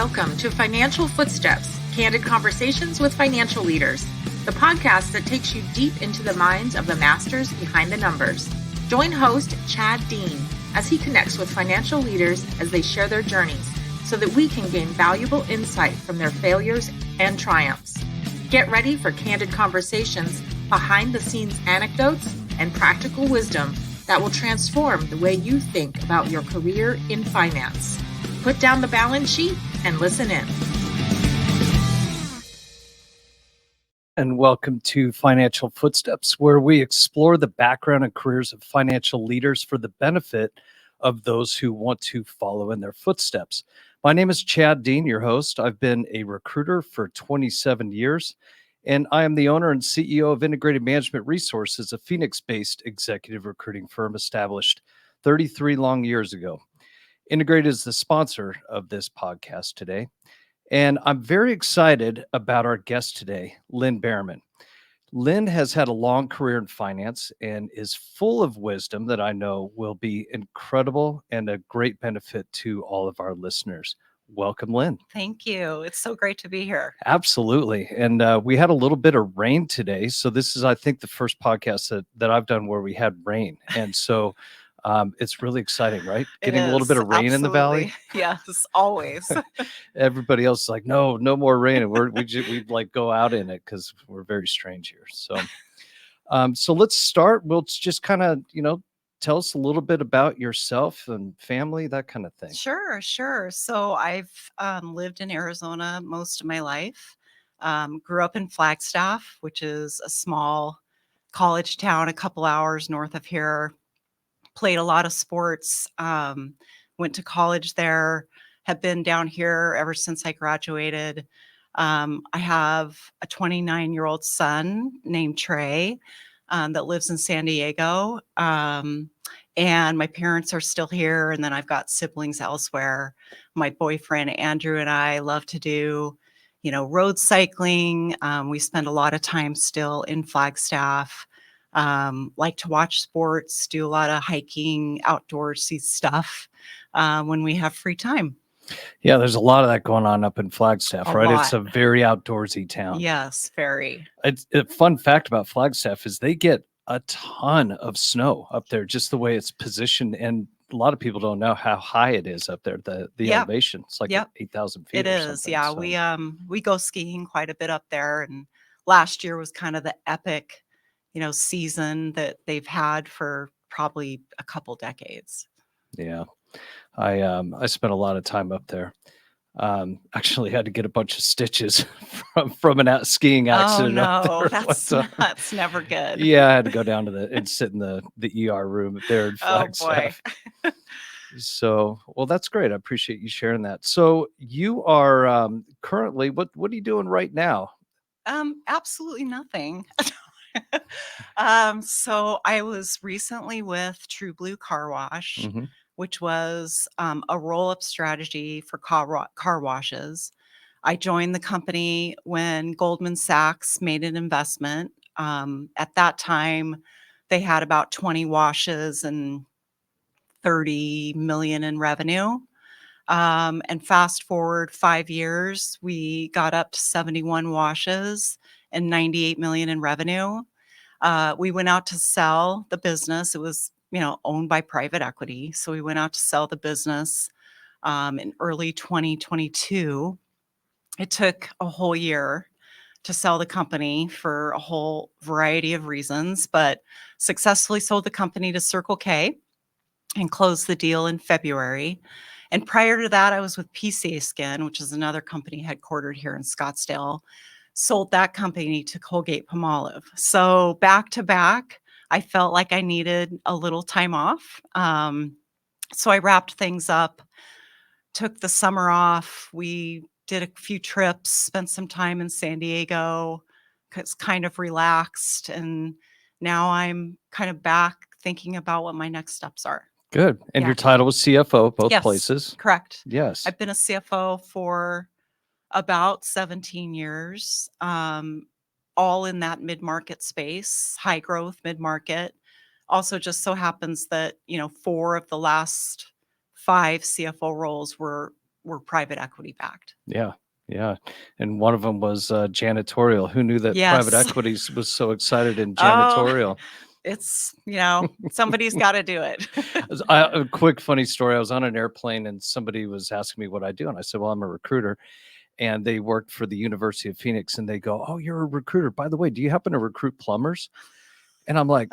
Welcome to Financial Footsteps, candid conversations with financial leaders, the podcast that takes you deep into the minds of the masters behind the numbers. Join host Chad Dean as he connects with financial leaders as they share their journeys so that we can gain valuable insight from their failures and triumphs. Get ready for candid conversations, behind the scenes anecdotes, and practical wisdom that will transform the way you think about your career in finance. Put down the balance sheet and listen in. And welcome to Financial Footsteps, where we explore the background and careers of financial leaders for the benefit of those who want to follow in their footsteps. My name is Chad Dean, your host. I've been a recruiter for 27 years, and I am the owner and CEO of Integrated Management Resources, a Phoenix-based executive recruiting firm established 33 long years ago. Integrated is the sponsor of this podcast today, and I'm very excited about our guest today, Lynne Berreman. Lynne has had a long career in finance and is full of wisdom that I know will be incredible and a great benefit to all of our listeners. Welcome, Lynne. Thank you. It's so great to be here. Absolutely. And we had a little bit of rain today. So this is, I think, the first podcast that I've done where we had rain. And so it's really exciting, right? Getting a little bit of rain in the valley. Yes, always. Everybody else is like, no more rain. And we like go out in it because we're very strange here. So, so let's start. We'll just kind of, tell us a little bit about yourself and family, that kind of thing. Sure. So I've lived in Arizona most of my life. Grew up in Flagstaff, which is a small college town a couple hours north of here. Played a lot of sports, went to college there, have been down here ever since I graduated. I have a 29-year-old son named Trey that lives in San Diego. And my parents are still here. And then I've got siblings elsewhere. My boyfriend, Andrew, and I love to do, road cycling. We spend a lot of time still in Flagstaff. Like to watch sports, do a lot of hiking, outdoorsy stuff when we have free time. Yeah, there's a lot of that going on up in Flagstaff, right? It's a very outdoorsy town. Yes, very. A fun fact about Flagstaff is they get a ton of snow up there, just the way it's positioned. And a lot of people don't know how high it is up there, the elevation. It's like 8,000 feet. It is, yeah. So. We go skiing quite a bit up there. And last year was kind of the epic season that they've had for probably a couple decades. Yeah. I spent a lot of time up there. Actually had to get a bunch of stitches from a skiing accident. Oh no, that's never good. Yeah, I had to go down and sit in the ER room there in Flagstaff. Oh boy. So, well, that's great. I appreciate you sharing that. So you are currently, what are you doing right now? Absolutely nothing. So I was recently with True Blue Car Wash, mm-hmm. which was a roll-up strategy for car washes. I joined the company when Goldman Sachs made an investment. At that time, they had about 20 washes and 30 million in revenue. And fast forward 5 years, we got up to 71 washes and 98 million in revenue. We went out to sell the business. It was, owned by private equity. So we went out to sell the business in early 2022. It took a whole year to sell the company for a whole variety of reasons, but successfully sold the company to Circle K and closed the deal in February. And prior to that, I was with PCA Skin, which is another company headquartered here in Scottsdale. Sold that company to Colgate-Palmolive. So back to back, I felt like I needed a little time off. So I wrapped things up, took the summer off. We did a few trips, spent some time in San Diego, kind of relaxed. And now I'm kind of back thinking about what my next steps are. Good. And your title was CFO, both places? Correct. Yes. I've been a CFO for about 17 years, all in that mid-market space, high growth mid-market. Also just so happens that, 4 of the last 5 CFO roles were were private equity backed. Yeah. Yeah. And one of them was janitorial. Who knew that private Yes. equities was so excited in Oh, janitorial? it's, somebody's got to do it. A quick funny story. I was on an airplane and somebody was asking me what I do. And I said, well, I'm a recruiter. And they worked for the University of Phoenix. And they go, oh, you're a recruiter. By the way, do you happen to recruit plumbers? And I'm like,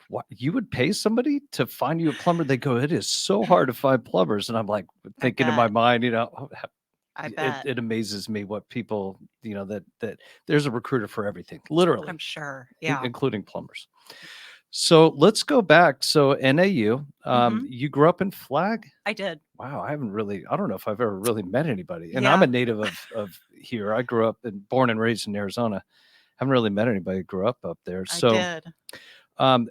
what? You would pay somebody to find you a plumber? They go, it is so hard to find plumbers. And I'm like thinking in my mind, I bet. it amazes me what people, that there's a recruiter for everything, literally, I'm sure. Yeah. including plumbers. So let's go back. So NAU, you grew up in Flag? I did. Wow, I don't know if I've ever really met anybody. And Yeah. I'm a native of here. I grew up born and raised in Arizona. Haven't really met anybody who grew up there. So I did.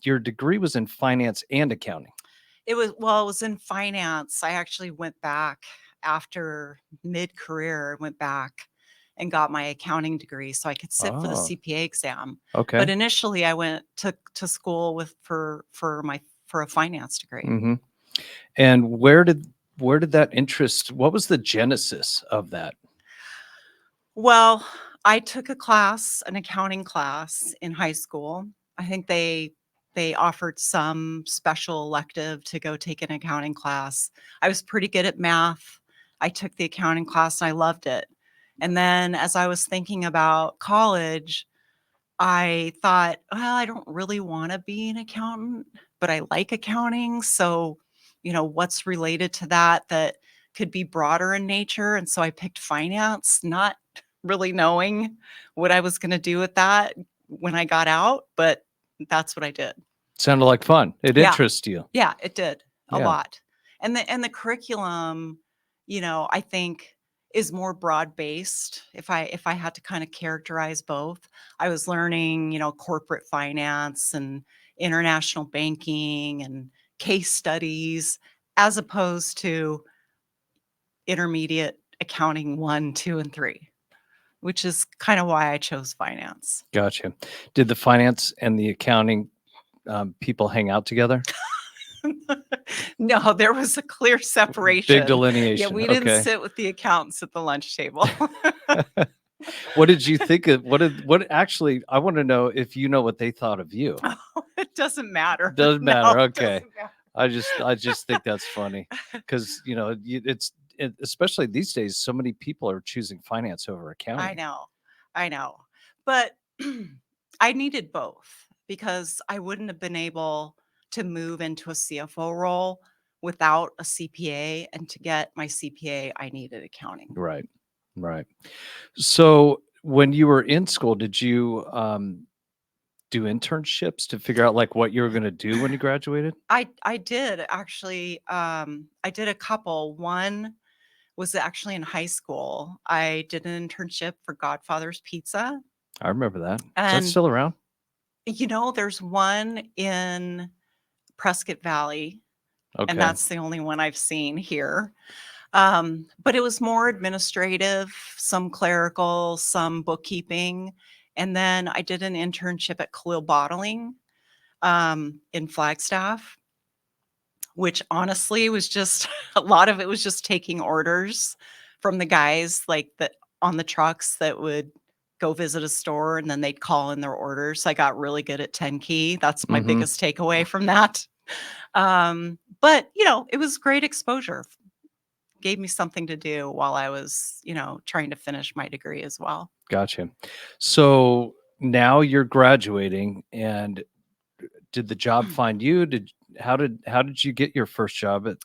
Your degree was in finance and accounting. It was in finance. I actually went back after mid-career, went back and got my accounting degree so I could sit for the Oh, CPA exam. okay. But initially I went to school for a finance degree. Mm-hmm. And where did that interest, what was the genesis of that? Well, I took an accounting class in high school. I think they offered some special elective to go take an accounting class. I was pretty good at math. I took the accounting class and I loved it. And then as I was thinking about college, I thought, well, I don't really want to be an accountant, but I like accounting. So, what's related to that could be broader in nature. And so I picked finance, not really knowing what I was going to do with that when I got out, but that's what I did. Sounded like fun. It interests you. Yeah, it did a Yeah. lot. And the curriculum, I think is more broad-based. If I had to kind of characterize both, I was learning, corporate finance and international banking and case studies as opposed to intermediate accounting 1, 2, and 3, which is kind of why I chose finance. Gotcha. Did the finance and the accounting people hang out together? No, there was a clear separation. Big delineation. Yeah, we didn't sit with the accountants at the lunch table. What did you think of what actually, I want to know if you know what they thought of you. Oh, it doesn't matter. Doesn't matter. No, it Okay. doesn't matter. I just think that's funny because, especially these days, so many people are choosing finance over accounting. I know. But I needed both because I wouldn't have been able to move into a CFO role without a CPA. And to get my CPA, I needed accounting. Right. So when you were in school, did you do internships to figure out like what you were going to do when you graduated? I did actually. I did a couple. One was actually in high school. I did an internship for Godfather's Pizza. I remember that. Is that And still around? there's one in Prescott Valley, Okay. and that's the only one I've seen here. But it was more administrative, some clerical, some bookkeeping. And then I did an internship at Khalil Bottling in Flagstaff, which honestly was just a lot of it was just taking orders from the guys like that on the trucks that would go visit a store and then they'd call in their orders. I got really good at 10 key. That's my biggest takeaway from that. But it was great exposure. Gave me something to do while I was, trying to finish my degree as well. Gotcha. So now you're graduating, and did the job find you? How did you get your first job at?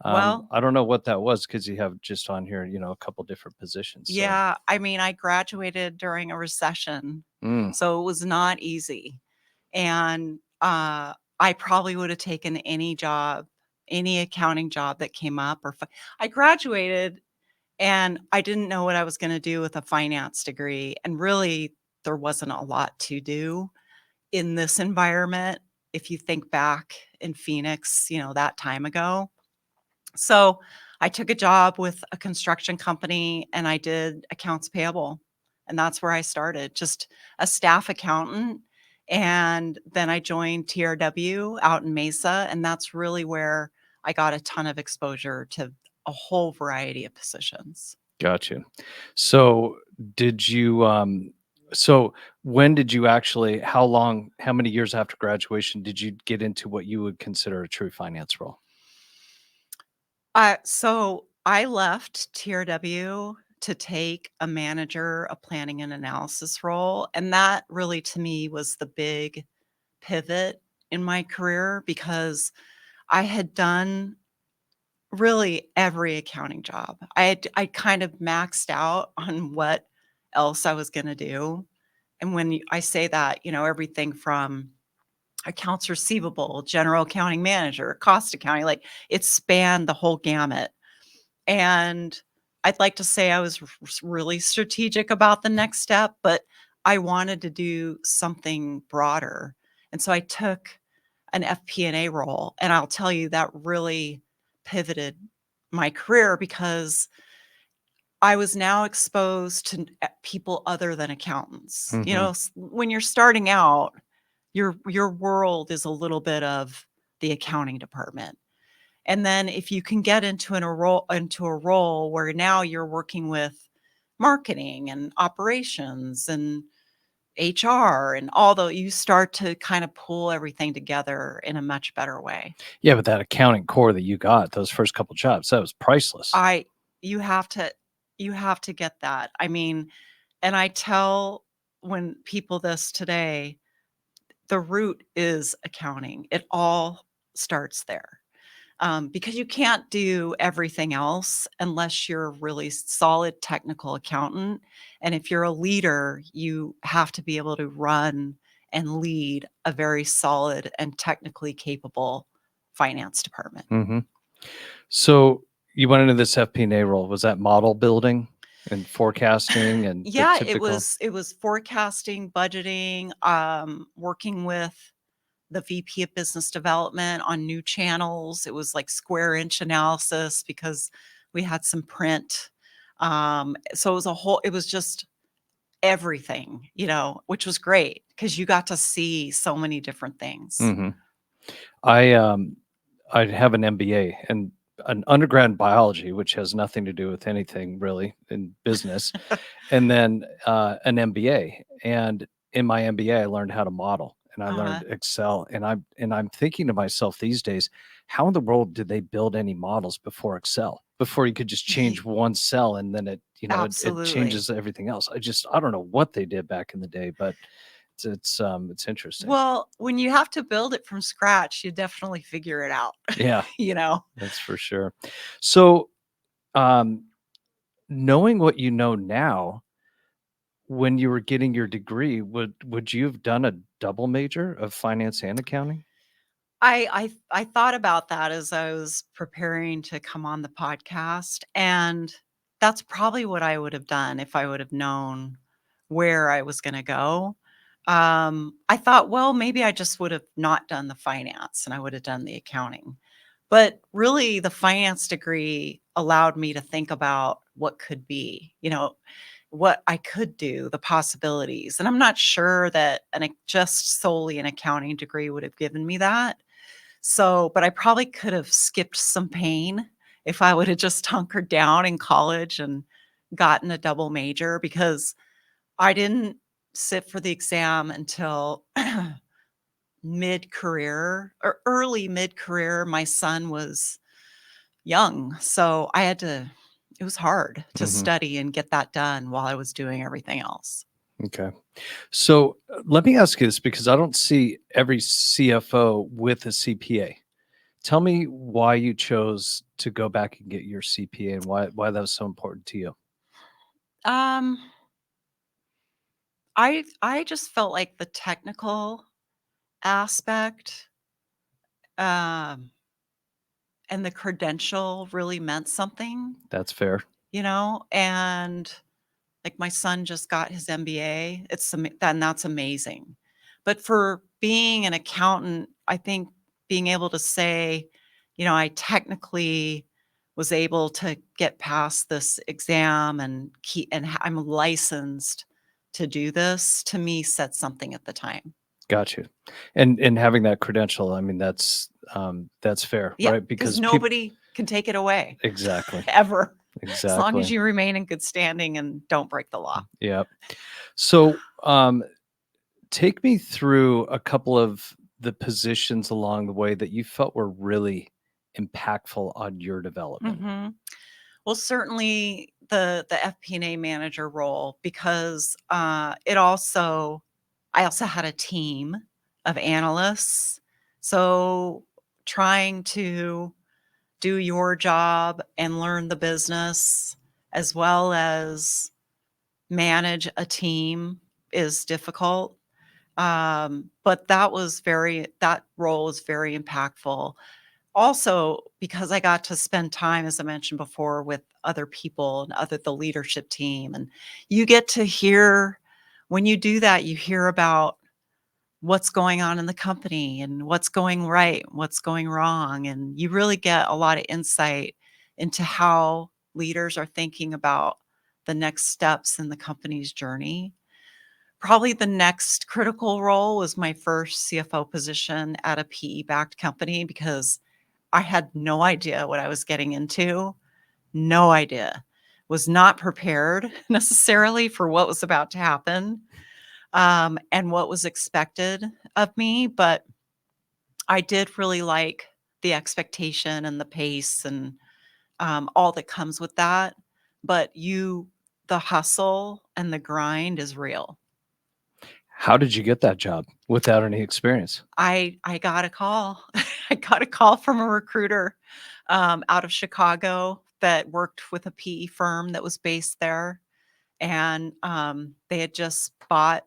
Well, I don't know what that was because you have just on here, a couple different positions. So. yeah, I mean, I graduated during a recession, so it was not easy, and I probably would have taken any job, any accounting job that came up. I graduated and I didn't know what I was going to do with a finance degree. And really, there wasn't a lot to do in this environment. If you think back in Phoenix, that time ago. So I took a job with a construction company and I did accounts payable. And that's where I started, just a staff accountant. And then I joined TRW out in Mesa. And that's really where I got a ton of exposure to a whole variety of positions. Gotcha. So did you so when did you actually how many years after graduation did you get into what you would consider a true finance role? So I left TRW to take a manager, a planning and analysis role. And that really to me was the big pivot in my career because I had done really every accounting job. I kind of maxed out on what else I was going to do. And when I say that, everything from accounts receivable, general accounting manager, cost accounting, like it spanned the whole gamut. And I'd like to say I was really strategic about the next step, but I wanted to do something broader. And so I took an FP&A role. And I'll tell you that really pivoted my career because I was now exposed to people other than accountants. Mhm. When you're starting out, your world is a little bit of the accounting department. And then if you can get into a role where now you're working with marketing and operations and HR and although you start to kind of pull everything together in a much better way. Yeah, but that accounting core that you got, those first couple jobs, that was priceless. I you have to you have to get that. I mean, and I tell when people this today, the root is accounting. It all starts there. Because you can't do everything else unless you're a really solid technical accountant. And if you're a leader, you have to be able to run and lead a very solid and technically capable finance department. Mhm. So you went into this FP&A role. Was that model building and forecasting and the Yeah, it typical? was it was forecasting, budgeting, working with the VP of business development on new channels. It was like square inch analysis because we had some print. So it was just everything, which was great because you got to see so many different things. Mhm. I, I have an MBA and an undergrad in biology, which has nothing to do with anything really in business, and then, an MBA, and in my MBA, I learned how to model, and I Uh-huh. learned Excel, and I'm thinking to myself these days, how in the world did they build any models before Excel? Before you could just change one cell and then it Absolutely. changes everything else. I don't know what they did back in the day, but it's interesting. Well, when you have to build it from scratch, you definitely figure it out, Yeah, you know? that's for sure. So, um, knowing what you know now, when you were getting your degree, would you have done a double major of finance and accounting? I thought about that as I was preparing to come on the podcast, and that's probably what I would have done if I would have known where I was gonna go. I thought, well, maybe I just would have not done the finance and I would have done the accounting. But really, the finance degree allowed me to think about what could be, what I could do, the possibilities. And I'm not sure that just solely an accounting degree would have given me that. So, but I probably could have skipped some pain if I would have just hunkered down in college and gotten a double major because I didn't sit for the exam until mid-career or early mid-career. My son was young, so it was hard to Mhm. study and get that done while I was doing everything else. Okay. So, let me ask you this because I don't see every CFO with a CPA. Tell me why you chose to go back and get your CPA and why that was so important to you. Um, I just felt like the technical aspect, um, and the credential really meant something, That's fair. and like my son just got his MBA. Then that's amazing. But for being an accountant, I think being able to say, I technically was able to get past this exam and I'm licensed to do this to me said something at the time. Got you. And having that credential, I mean, that's fair, Yeah, right? because Because nobody can take it away exactly, ever, as long as exactly. you remain in good standing and don't break the law. Yeah. So, take me through a couple of the positions along the way that you felt were really impactful on your development. Mhm. Well, certainly the FP&A manager role, because I also had a team of analysts. So trying to do your job and learn the business as well as manage a team is difficult. But that role was very impactful. Also, because I got to spend time, as I mentioned before, with other people and the leadership team. And you get to hear, when you do that, you hear about what's going on in the company and what's going right, what's going wrong. And you really get a lot of insight into how leaders are thinking about the next steps in the company's journey. Probably the next critical role was my first CFO position at a PE-backed company, because I had no idea what I was getting into. No idea. Was not prepared necessarily for what was about to happen, and what was expected of me. But I did really like the expectation and the pace and all that comes with that. But the hustle and the grind is real. How did you get that job without any experience? I got a call. I got a call from a recruiter out of Chicago that worked with a PE firm that was based there, and they had just bought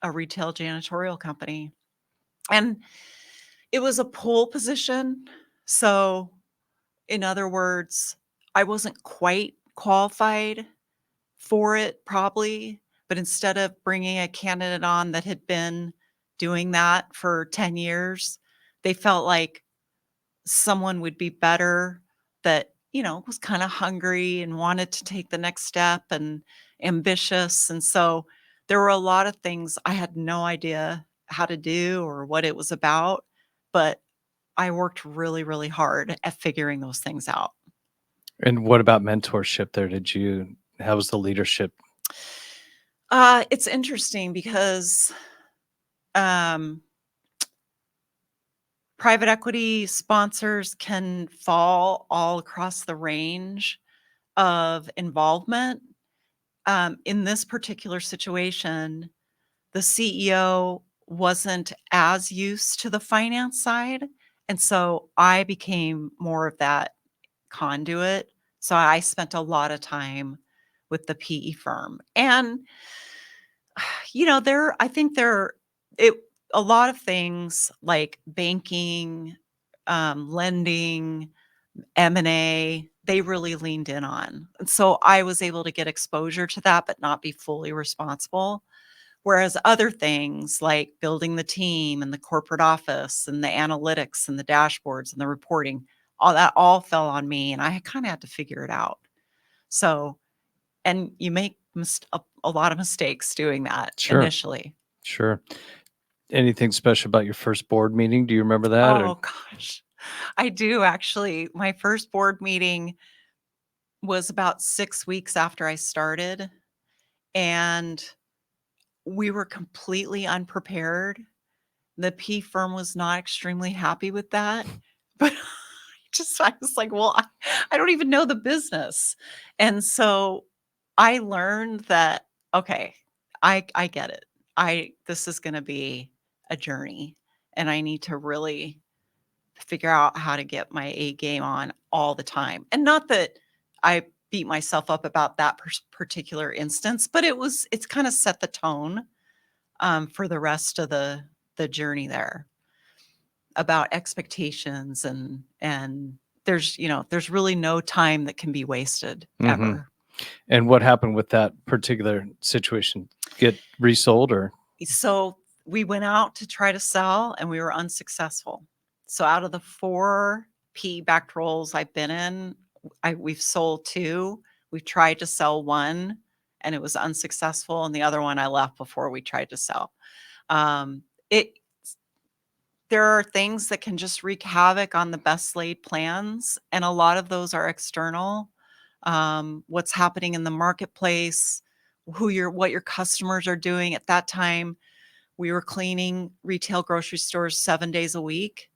a retail janitorial company, and it was a pull position. So, in other words, I wasn't quite qualified for it, probably, but instead of bringing a candidate on that had been doing that for 10 years, they felt like someone would be better that, was kind of hungry and wanted to take the next step and ambitious. And so there were a lot of things I had no idea how to do or what it was about, but I worked really, really hard at figuring those things out. And what about mentorship there? How was the leadership? It's interesting because um, private equity sponsors can fall all across the range of involvement. In this particular situation, the CEO wasn't as used to the finance side. And so I became more of that conduit. So I spent a lot of time with the PE firm. And, I think it, a lot of things like banking, lending, M&A, they really leaned in on. And so I was able to get exposure to that, but not be fully responsible. Whereas other things like building the team and the corporate office and the analytics and the dashboards and the reporting, all that all fell on me, and I kind of had to figure it out. So, and you make a lot of mistakes doing that Sure, initially. sure. Anything special about your first board meeting? Do you remember that? Or Oh gosh, I do actually. My first board meeting was about 6 weeks after I started, and we were completely unprepared. The P firm was not extremely happy with that, but I was like, "Well, I don't even know the business." And so I learned that, okay, I get it. This is gonna be a journey, and I need to really figure out how to get my A game on all the time. And not that I beat myself up about that particular instance, but it's kind of set the tone for the rest of the journey there about expectations, and there's really no time that can be wasted Mhm. ever. And what happened with that particular situation? Get resold or So we went out to try to sell and we were unsuccessful. So out of the 4 PE-backed roles I've been in, we've sold 2. We've tried to sell 1 and it was unsuccessful, and the other one I left before we tried to sell. it there are things that can just wreak havoc on the best laid plans, and a lot of those are external. What's happening in the marketplace, what your customers are doing. At that time, we were cleaning retail grocery stores 7 days a week,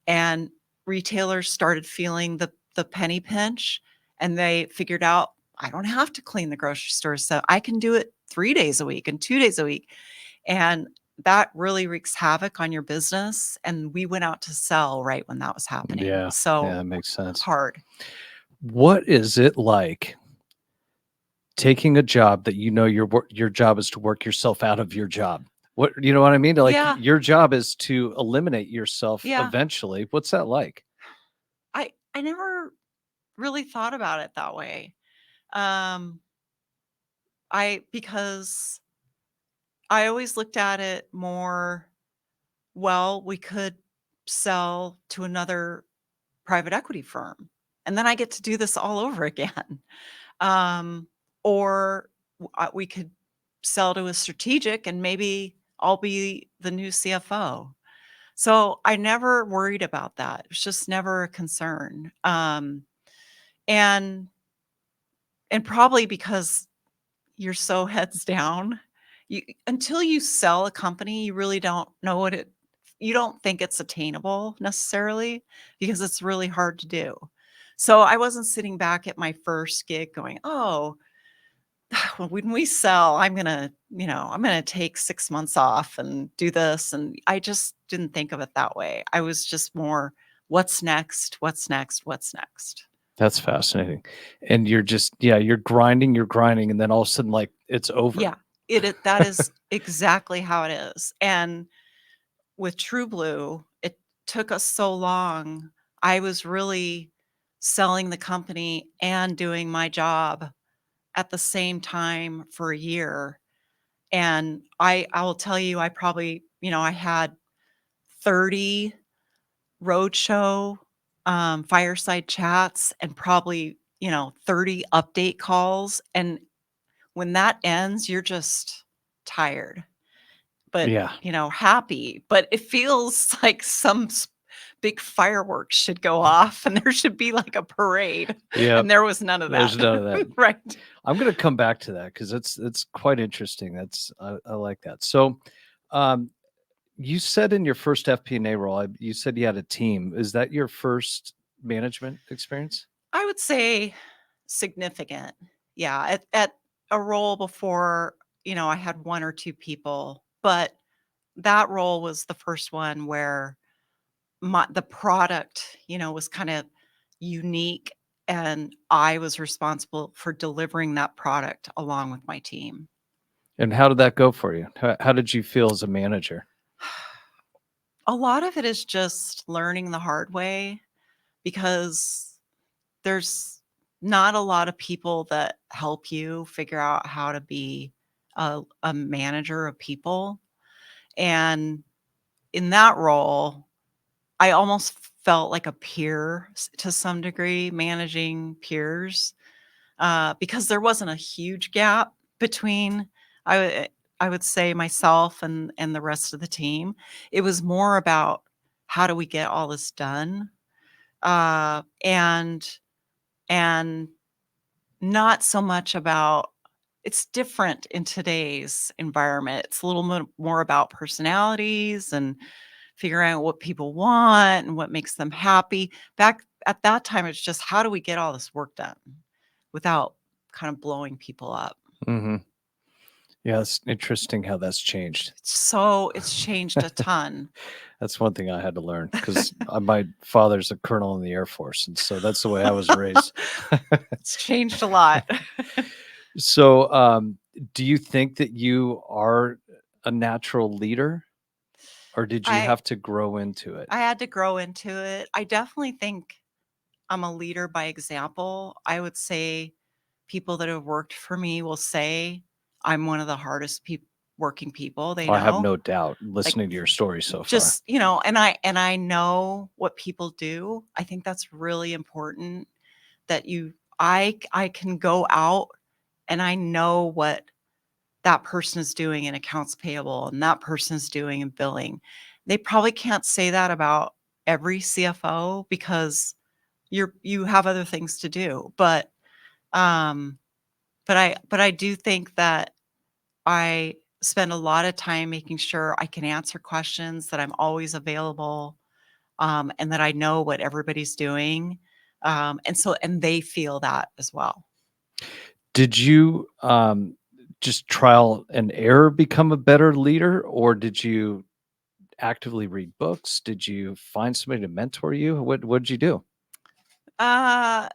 and retailers started feeling the penny pinch, and they figured out, I don't have to clean the grocery stores, so I can do it 3 days a week and 2 days a week. And that really wreaks havoc on your business. And we went out to sell right when that was happening. Yeah, So that makes sense. hard. What is it like taking a job that your job is to work yourself out of your job? What, you know what I mean? Like Yeah. your job is to eliminate yourself Yeah. eventually. What's that like? I never really thought about it that way. Um, because I always looked at it more, well, we could sell to another private equity firm, and then I get to do this all over again. Um, or we could sell to a strategic, and maybe I'll be the new CFO. So I never worried about that. It's just never a concern. And probably because you're so heads down, until you sell a company, you really don't know you don't think it's attainable necessarily, because it's really hard to do. So I wasn't sitting back at my first gig going, oh, well, when we sell, I'm gonna take 6 months off and do this. And I just didn't think of it that way. I was just more, what's next? What's next? What's next? That's fascinating. And you're grinding, and then all of a sudden, like, it's over. Yeah, that is exactly how it is. And with True Blue, it took us so long. I was really selling the company and doing my job at the same time for a year. And I will tell you, I probably, I had 30 roadshow fireside chats, and probably, 30 update calls. And when that ends, you're just tired, but, Yeah. happy. But it feels like some big fireworks should go off, and there should be like a parade. Yeah. And there was none of that. There's none of that. Right. I'm going to come back to that because it's quite interesting. I like that. So, you said in your first FP&A role, you said you had a team. Is that your first management experience? I would say significant. Yeah. At a role before, I had 1 or 2 people, but that role was the first one where the product, was kind of unique, and I was responsible for delivering that product along with my team. And how did that go for you? How did you feel as a manager? A lot of it is just learning the hard way, because there's not a lot of people that help you figure out how to be a manager of people. And in that role, I almost felt like a peer to some degree, managing peers, because there wasn't a huge gap between, I would say, myself and the rest of the team. It was more about, how do we get all this done, and not so much about. It's different in today's environment. It's a little more about personalities and figuring out what people want and what makes them happy. Back at that time, it's just, how do we get all this work done without kind of blowing people up? Mm-hmm. Yeah, it's interesting how that's changed. So it's changed a ton. That's one thing I had to learn, because my father's a colonel in the Air Force, and so that's the way I was raised. It's changed a lot. So, do you think that you are a natural leader, or did you I have to grow into it? I had to grow into it. I definitely think I'm a leader by example. I would say people that have worked for me will say I'm one of the hardest working people they I have know. no doubt, Like, listening to your story so far. just, and I know what people do. I think that's really important, that I can go out and I know what that person is doing in accounts payable and that person is doing in billing. They probably can't say that about every CFO because you have other things to do. Um, but I do think that I spend a lot of time making sure I can answer questions, that I'm always available, and that I know what everybody's doing. And they feel that as well. Did you just trial and error become a better leader, or did you actively read books? Did you find somebody to mentor you? What did you do? Yeah,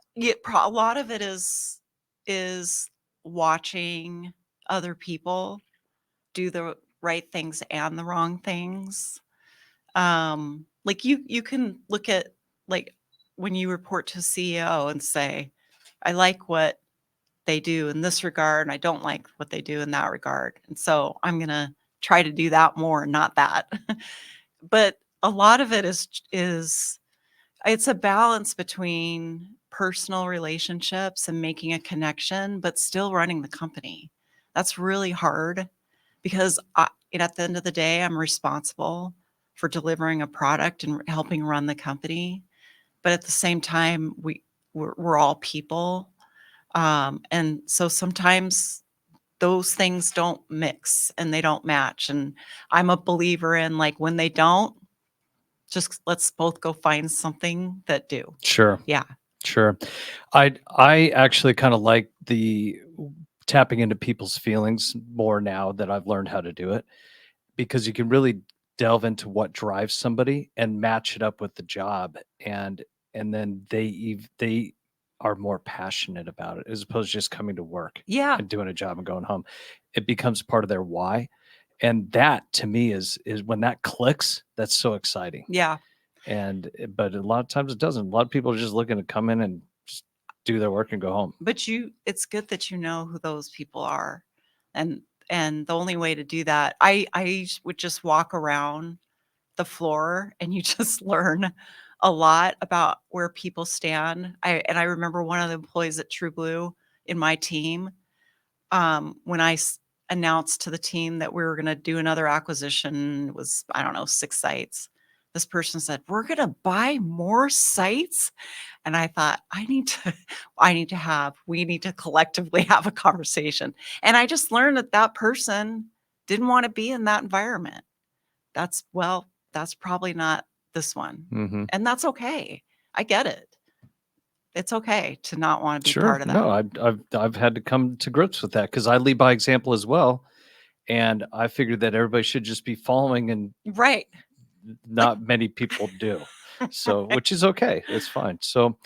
a lot of it is watching other people do the right things and the wrong things. Like you can look at, like, when you report to CEO and say, I like what they do in this regard and I don't like what they do in that regard. And so I'm going to try to do that more and not that. But a lot of it is it's a balance between personal relationships and making a connection, but still running the company. That's really hard because at the end of the day, I'm responsible for delivering a product and helping run the company. But at the same time, we're all people. And so sometimes those things don't mix and they don't match. And I'm a believer in, like, when they don't, just let's both go find something that do. Sure. Yeah. Sure. I actually kind of like the tapping into people's feelings more now that I've learned how to do it, because you can really delve into what drives somebody and match it up with the job, and then they are more passionate about it as opposed to just coming to work Yeah. and doing a job and going home. It becomes part of their why. And that to me is when that clicks, that's so exciting. Yeah. But a lot of times it doesn't. A lot of people are just looking to come in and just do their work and go home. But it's good that you know who those people are. And and the only way to do that, I would just walk around the floor and you just learn a lot about where people stand. I remember one of the employees at True Blue in my team, when announced to the team that we were going to do another acquisition. It was, I don't know, 6 sites. This person said, "We're going to buy more sites." And I thought, we need to collectively have a conversation. And I just learned that that person didn't want to be in that environment. That's probably not this one. Mm-hmm. And that's okay. I get it. It's okay to not want to be Sure. part of that. No, I've had to come to grips with that because I lead by example as well, and I figured that everybody should just be following, and Right. not many people do. So, which is okay. It's fine. So,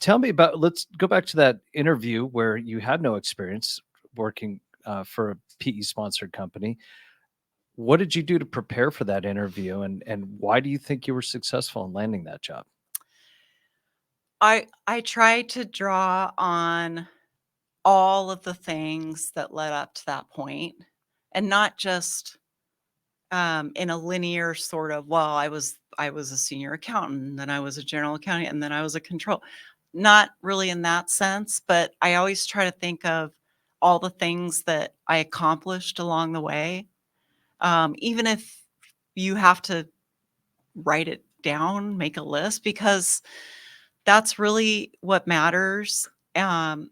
tell me about. Let's go back to that interview where you had no experience working for a PE sponsored company. What did you do to prepare for that interview, and why do you think you were successful in landing that job? I tried to draw on all of the things that led up to that point, and not just in a linear sort of, well, I was a senior accountant, and then I was a general accountant, and then I was a control. Not really in that sense, but I always try to think of all the things that I accomplished along the way. Even if you have to write it down, make a list, because that's really what matters. And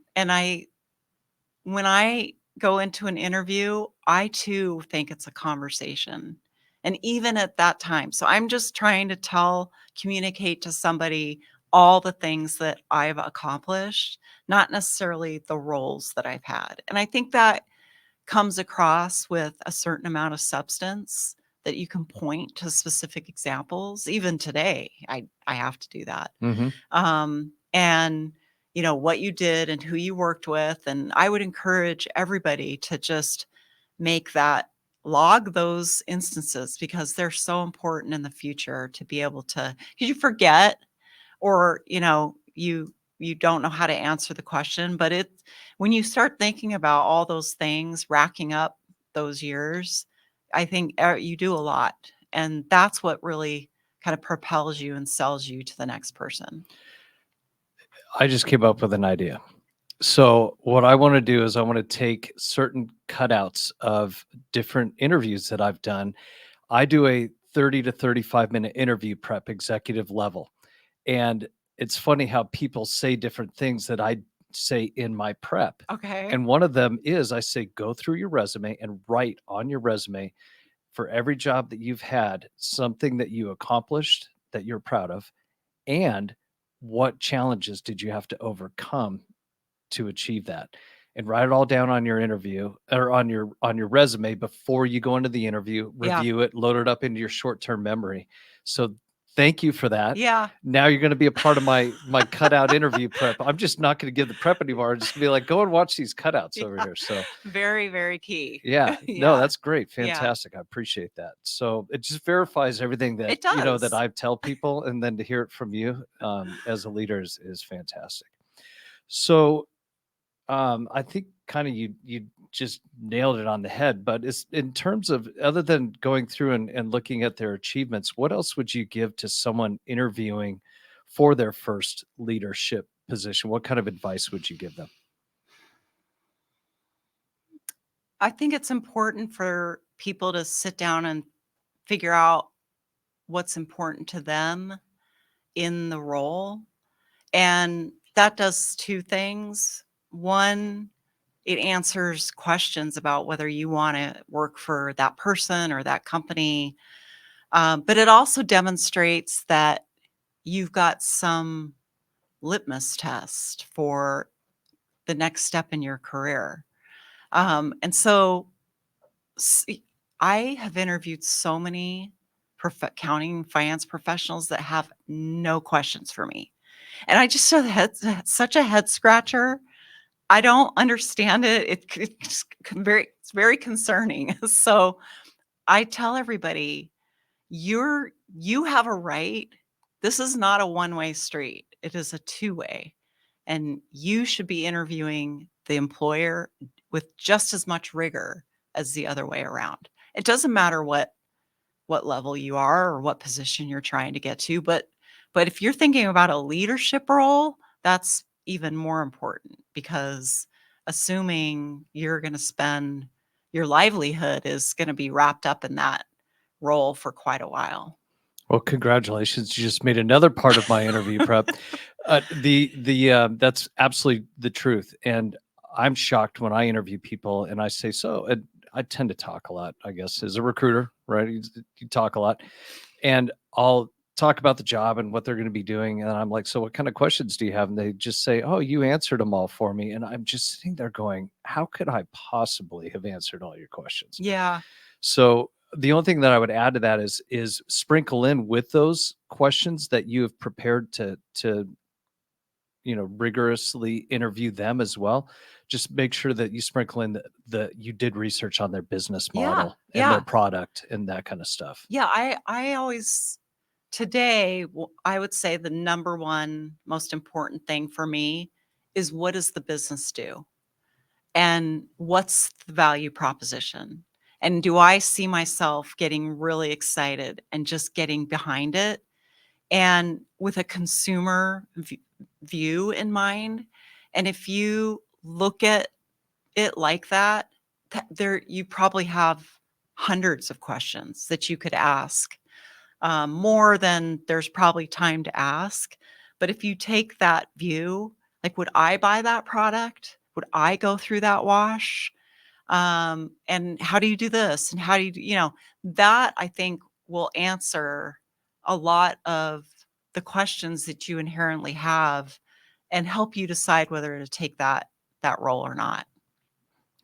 when I go into an interview, I too think it's a conversation. And even at that time, so I'm just trying to communicate to somebody all the things that I've accomplished, not necessarily the roles that I've had. And I think that comes across with a certain amount of substance, that you can point to specific examples. Even today, I have to do that. Mm-hmm. And what you did and who you worked with. And I would encourage everybody to just log those instances, because they're so important in the future to be able to, because you forget, or you don't know how to answer the question. But when you start thinking about all those things racking up those years, I think you do a lot, and that's what really kind of propels you and sells you to the next person. I just came up with an idea. So what I want to do is I want to take certain cutouts of different interviews that I've done. I do a 30 to 35-minute interview prep, executive level. And it's funny how people say different things that I say in my prep. Okay. And one of them is I say, go through your resume and write on your resume for every job that you've had, something that you accomplished that you're proud of, and what challenges did you have to overcome to achieve that, and write it all down on your interview or on your resume before you go into the interview, Yeah. review it, load it up into your short-term memory. So thank you for that. Yeah. Now you're going to be a part of my cutout interview prep. I'm just not going to give the prep anymore. I'm just gonna be like, go and watch these cutouts over here. So Very, very key. yeah, no, Yeah. that's great. Yeah. Fantastic. I appreciate that. So it just verifies everything that, It does. that I tell people, and then to hear it from you as a leader is fantastic. So I think kind of you just nailed it on the head. But it's in terms of, other than going through and looking at their achievements, what else would you give to someone interviewing for their first leadership position? What kind of advice would you give them? I think it's important for people to sit down and figure out what's important to them in the role. And that does two things. One, it answers questions about whether you want to work for that person or that company. But it also demonstrates that you've got some litmus test for the next step in your career. And so I have interviewed so many accounting finance professionals that have no questions for me. And I just said that's such a head scratcher. I don't understand it. It's very concerning. So I tell everybody, you have a right. This is not a one-way street. It is a two-way. And you should be interviewing the employer with just as much rigor as the other way around. It doesn't matter what level you are or what position you're trying to get to, but if you're thinking about a leadership role, that's even more important, because assuming you're going to spend your livelihood is going to be wrapped up in that role for quite a while. Well, congratulations. You just made another part of my interview prep. That's absolutely the truth. And I'm shocked when I interview people and I say, so, and I tend to talk a lot, I guess, as a recruiter, right? You talk a lot, and I'll talk about the job and what they're going to be doing. And I'm like, so what kind of questions do you have? And they just say, oh, you answered them all for me. And I'm just sitting there going, how could I possibly have answered all your questions? Yeah. So the only thing that I would add to that is sprinkle in with those questions that you have prepared to rigorously interview them as well. Just make sure that you sprinkle in the you did research on their business Yeah. model and their Yeah. product and that kind of stuff. Yeah. I always, today, I would say the number one most important thing for me is, what does the business do? And what's the value proposition? And do I see myself getting really excited and just getting behind it? And with a consumer view in mind. And if you look at it like that, there you probably have hundreds of questions that you could ask, more than there's probably time to ask. But if you take that view, like, would I buy that product? Would I go through that wash? And how do you do this? And how do that, I think, will answer a lot of the questions that you inherently have and help you decide whether to take that role or not.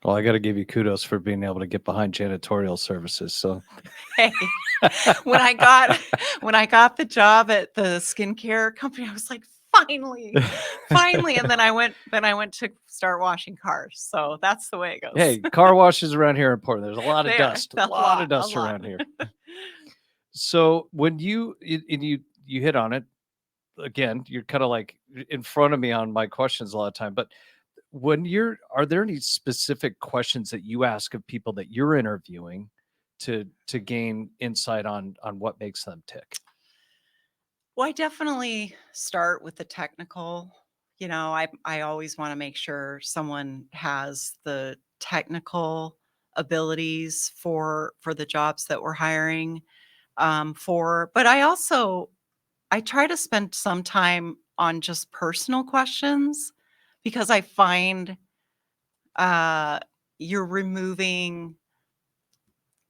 Well, I got to give you kudos for being able to get behind janitorial services. So Hey, when I got the job at the skincare company, I was like, finally, and then I went to start washing cars. So that's the way it goes. hey, car washes around here in Portland. There's a lot of dust, a lot of lot, dust around here. So when you hit on it again, you're kind of like in front of me on my questions a lot of time. But are there any specific questions that you ask of people that you're interviewing to gain insight on what makes them tick? Well, I definitely start with the technical. I always want to make sure someone has the technical abilities for the jobs that we're hiring for. But I try to spend some time on just personal questions because I find uh, you're removing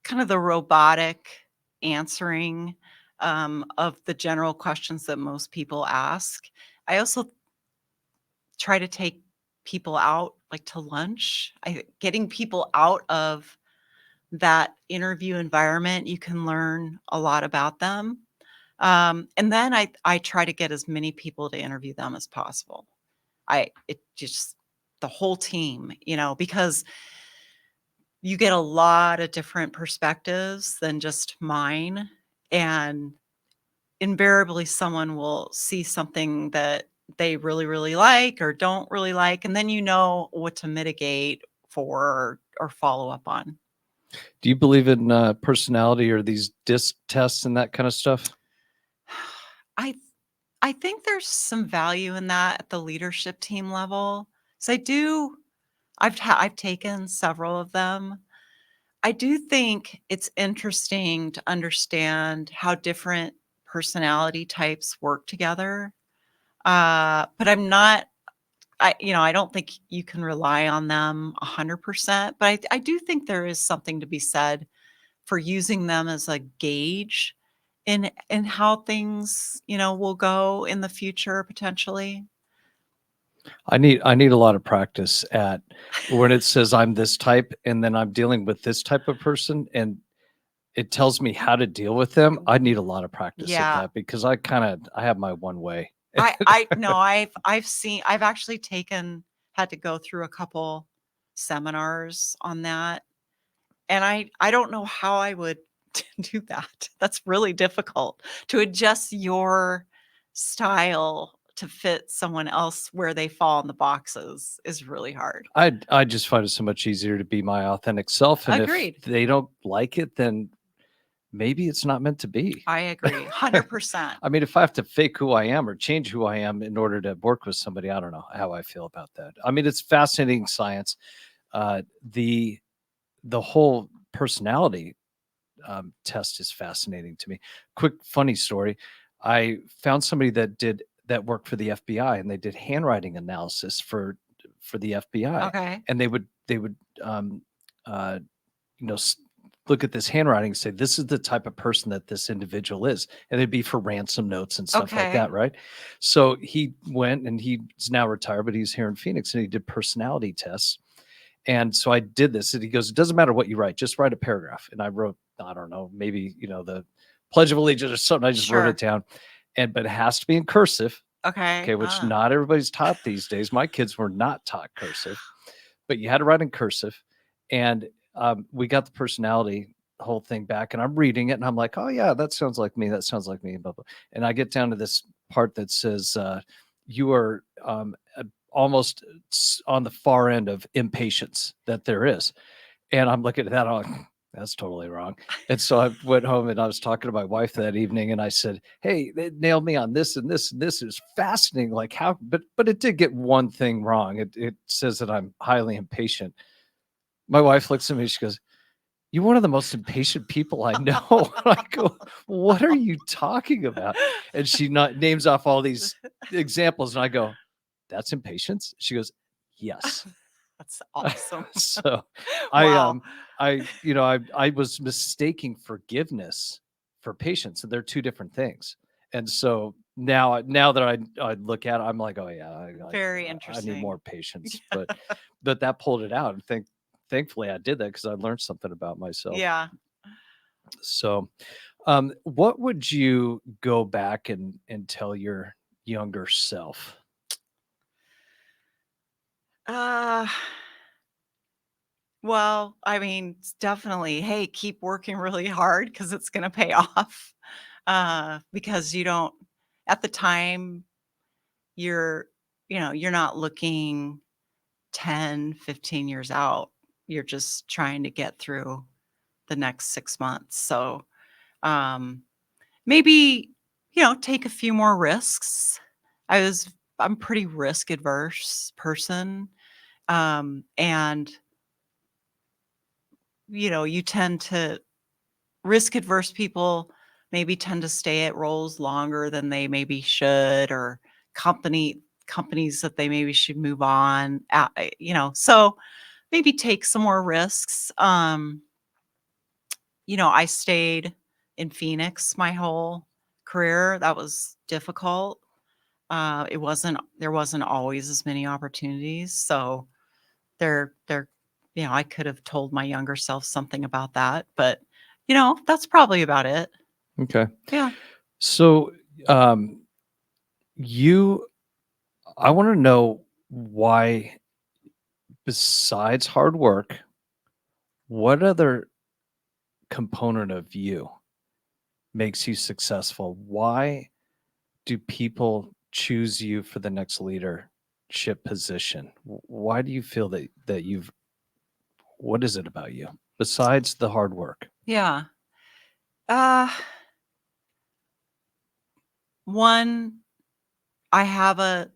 kind of the robotic answering of the general questions that most people ask. I also try to take people out like to lunch. Getting people out of that interview environment, you can learn a lot about them. And then I try to get as many people to interview them as possible. It just the whole team, because you get a lot of different perspectives than just mine. And invariably someone will see something that they really, really like or don't really like. And then you know what to mitigate for or follow up on. Do you believe in personality or these DISC tests and that kind of stuff? I I think there's some value in that at the leadership team level. So I've taken several of them. I do think it's interesting to understand how different personality types work together. But I don't think you can rely on them 100%. But I do think there is something to be said for using them as a gauge in how things, will go in the future potentially. I need a lot of practice at when it says I'm this type and then I'm dealing with this type of person and it tells me how to deal with them. I need a lot of practice at Yeah. that because I have my one way. I no, I've actually had to go through a couple seminars on that. And I don't know how I would do that. That's really difficult to adjust your style to fit someone else where they fall in the boxes is really hard. I just find it so much easier to be my authentic self, and if Agreed. they don't like it, then maybe it's not meant to be. I agree. 100%. I mean, if I have to fake who I am or change who I am in order to work with somebody, I don't know how I feel about that. I mean, it's fascinating science. Uh, the the whole personality test is fascinating to me. Quick funny story: I found somebody that worked for the FBI, and they did handwriting analysis for the FBI, Okay. and they would uh, you know look at this handwriting and say this is the type of person that this individual is, and it'd be for ransom notes and stuff like that, Okay. right? So he went, and he's now retired, but he's here in Phoenix, and he did personality tests. And so I did this, and he goes, "It doesn't matter what you write, just write a paragraph." And I wrote, I don't know, maybe the Pledge of Allegiance or something. I just wrote it Sure. down, but it has to be in cursive, Okay. okay, which not everybody's taught these days. My kids were not taught cursive, but you had to write in cursive. And we got the personality whole thing back, and I'm reading it, and I'm like, "Oh yeah, that sounds like me. That sounds like me." Blah, blah. And I get down to this part that says, "You are almost on the far end of impatience that there is." And I'm looking at that, I'm like, that's totally wrong. And so I went home and I was talking to my wife that evening and I said, "Hey, they nailed me on this and this and this is fascinating. Like how, but it did get one thing wrong. It says that I'm highly impatient." My wife looks at me, she goes, "You're one of the most impatient people I know." I go, "What are you talking about?" And she names off all these examples. And I go, "That's impatience?" She goes, "Yes." That's awesome. So Wow. I was mistaking forgiveness for patience, and they're two different things. And so now that I look at it, I'm like, oh yeah, Very I need more interesting. patience. But that pulled it out, and thankfully I did that because I learned something about myself. Yeah. So what would you go back and tell your younger self? Uh, well, I mean, it's definitely, hey, keep working really hard because it's going to pay off. Because you don't, at the time, you're, you're not looking 10, 15 years out. You're just trying to get through the next 6 months. So um, maybe, take a few more risks. I was I'm pretty risk adverse person. And you tend to risk adverse people maybe tend to stay at roles longer than they maybe should, or companies that they maybe should move on at, so maybe take some more risks. I stayed in Phoenix my whole career. That was difficult. There wasn't always as many opportunities. So there, I could have told my younger self something about that, but that's probably about it. Okay. Yeah. So, I want to know why, besides hard work, what other component of you makes you successful? Why do people choose you for the next leadership position? Why do you feel that what is it about you besides the hard work? Yeah. Uh, One, I have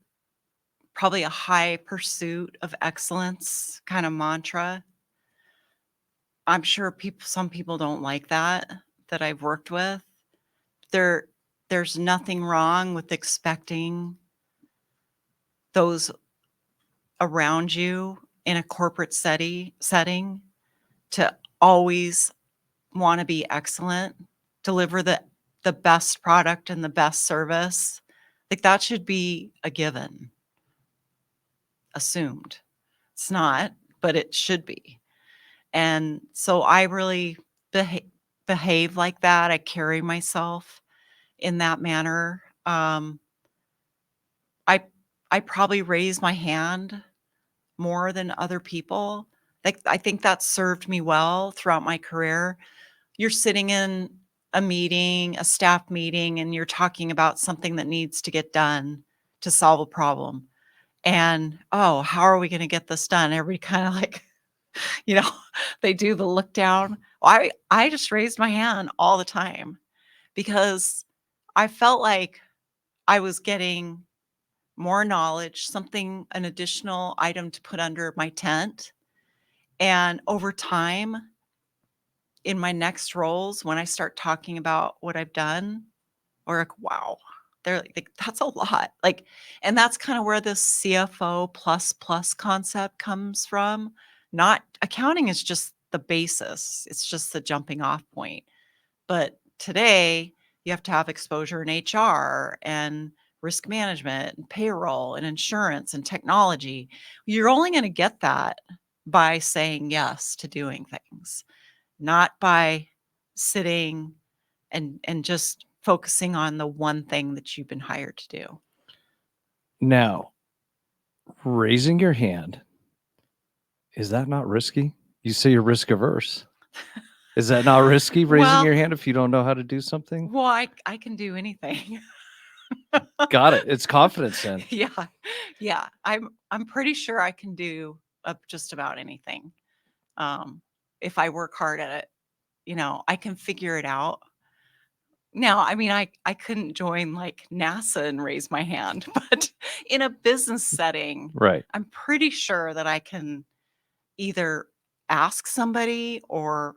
probably a high pursuit of excellence kind of mantra. I'm sure some people don't like that I've worked with. There, there's nothing wrong with expecting those around you in a corporate setting to always want to be excellent, deliver the best product and the best service. Like that should be a given, assumed. It's not, but it should be. And so I really behave like that. I carry myself in that manner. I I probably raise my hand more than other people. Like I think that served me well throughout my career. You're sitting in a staff meeting, and you're talking about something that needs to get done to solve a problem. And, oh, how are we going to get this done? Everybody kind of like, you know, they do the look down. I just raised my hand all the time because I felt like I was getting more knowledge, an additional item to put under my tent. And over time, in my next roles, when I start talking about what I've done, or like, wow, they're like, that's a lot. Like, and that's kind of where this CFO plus concept comes from. Not accounting is just the basis, it's just the jumping off point. But today, you have to have exposure in HR and risk management and payroll and insurance and technology. You're only going to get that by saying yes to doing things, not by sitting and just focusing on the one thing that you've been hired to do. Now, raising your hand, is that not risky? You say you're risk averse. Is that not risky, raising Well, your hand if you don't know how to do something? well, I can do anything. Got it. It's confidence then. Yeah. Yeah. I'm pretty sure I can do just about anything. Um, if I work hard at it, I can figure it out. Now, I mean, I couldn't join like NASA and raise my hand, but in a business setting, Right. I'm pretty sure that I can either ask somebody or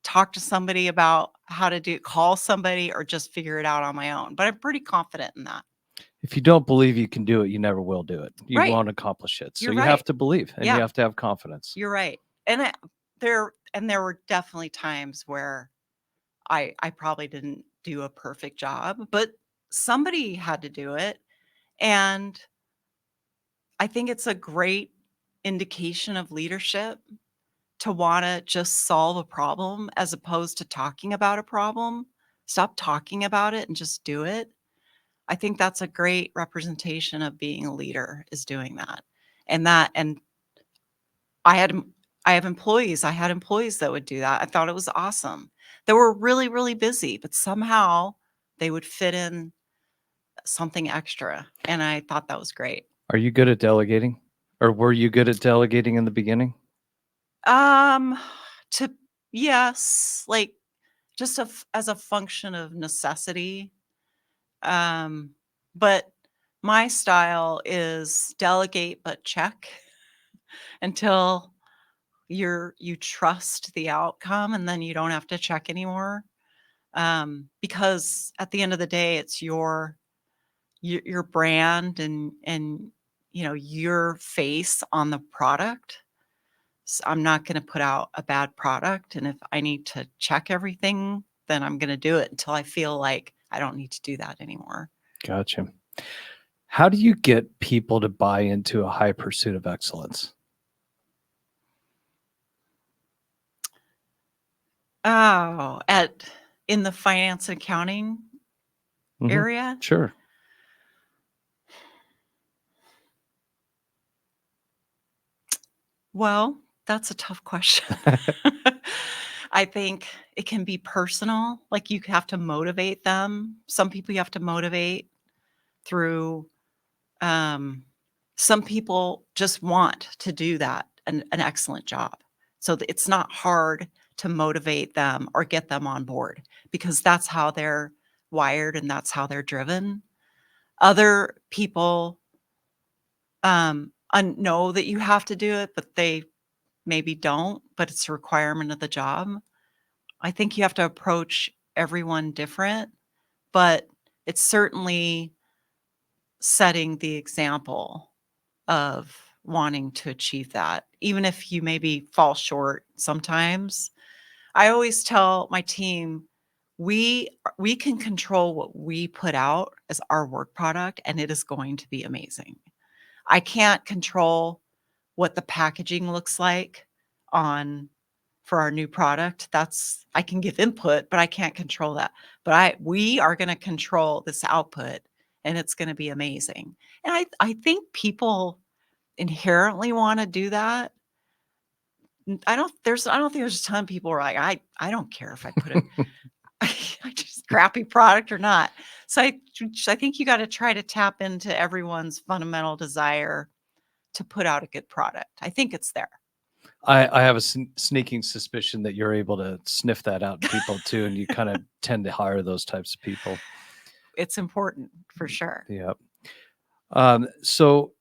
talk to somebody about how to call somebody, or just figure it out on my own. But I'm pretty confident in that. If you don't believe you can do it, you never will do it. You Right. won't accomplish it. So You're you right. have to believe, and you Yeah. have to have confidence. You're right. And there were definitely times where I probably didn't do a perfect job, but somebody had to do it. And I think it's a great indication of leadership to want to just solve a problem as opposed to talking about a problem. Stop talking about it and just do it. I think that's a great representation of being a leader, is doing that. And I had I have employees. I had employees that would do that. I thought it was awesome. They were really, really busy, but somehow they would fit in something extra. And I thought that was great. Are you good at delegating? Or were you good at delegating in the beginning? Um, to Yes, like as a function of necessity. Um, but My style is delegate but check until you trust the outcome, and then you don't have to check anymore. Because at the end of the day, it's your brand and your face on the product. So I'm not going to put out a bad product, and if I need to check everything, then I'm going to do it until I feel like I don't need to do that anymore. Gotcha. How do you get people to buy into a high pursuit of excellence? Oh, in the finance and accounting area? Sure. Well, that's a tough question. I think it can be personal. Like you have to motivate them. Some people you have to motivate through, some people just want to do that, an excellent job. So it's not hard to motivate them or get them on board because that's how they're wired and that's how they're driven. Other people know that you have to do it, but they maybe don't, but it's a requirement of the job. I think you have to approach everyone different, but it's certainly setting the example of wanting to achieve that, even if you maybe fall short sometimes. I always tell my team, we can control what we put out as our work product, and it is going to be amazing. I can't control what the packaging looks like on for our new product. I can give input, but I can't control that. But we are going to control this output, and it's going to be amazing. And I think people inherently want to do that. I don't think there's a ton of people who are like, I don't care if I put a I just crappy product or not. So I think you got to try to tap into everyone's fundamental desire to put out a good product. I think it's there. I have a sneaking suspicion that you're able to sniff that out in people too, and you kind of tend to hire those types of people. It's important for sure. Yeah. So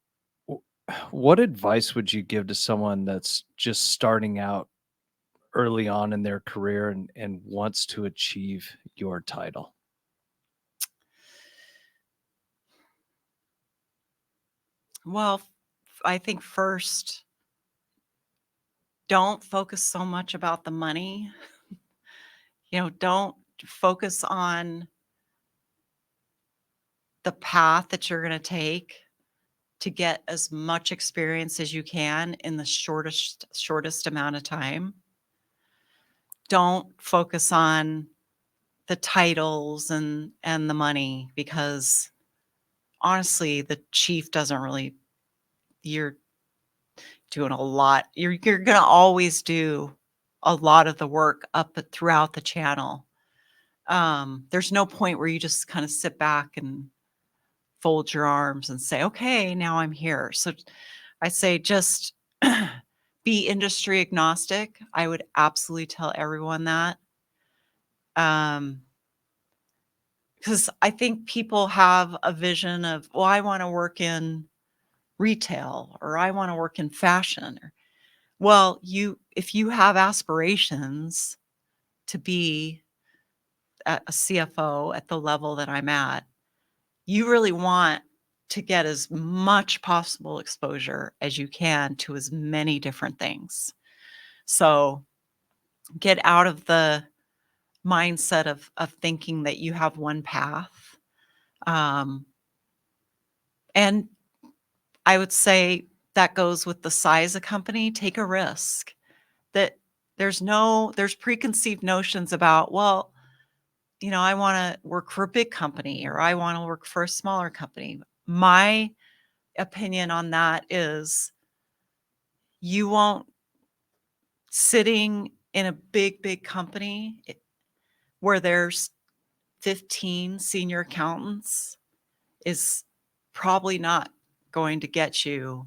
what advice would you give to someone that's just starting out early on in their career and wants to achieve your title? Well, I think first, don't focus so much about the money. Don't focus on the path that you're going to take to get as much experience as you can in the shortest amount of time. Don't focus on the titles and the money, because honestly, the chief doesn't really, you're doing a lot. You're going to always do a lot of the work throughout the channel. There's no point where you just kind of sit back and fold your arms and say, okay, now I'm here. So I say just be industry agnostic. I would absolutely tell everyone that. Because I think people have a vision of, well, I want to work in retail or I want to work in fashion. Well, if you have aspirations to be a CFO at the level that I'm at, you really want to get as much possible exposure as you can to as many different things. So get out of the mindset of thinking that you have one path. And I would say that goes with the size of company. Take a risk. That there's preconceived notions about, well, I want to work for a big company or I want to work for a smaller company. My opinion on that is you won't, sitting in a big company where there's 15 senior accountants is probably not going to get you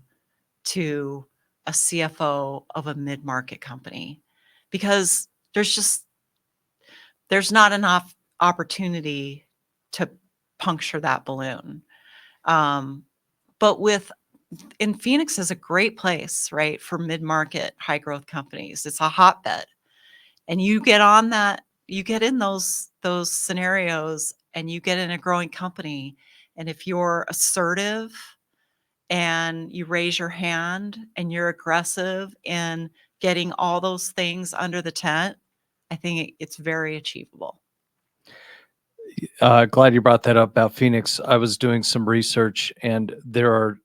to a CFO of a mid-market company, because there's not enough opportunity to puncture that balloon. But in Phoenix is a great place, right, for mid-market high growth companies. It's a hotbed. And you get on that, you get in those scenarios and you get in a growing company. And if you're assertive and you raise your hand and you're aggressive in getting all those things under the tent, I think it's very achievable. Glad you brought that up about Phoenix. I was doing some research, and there are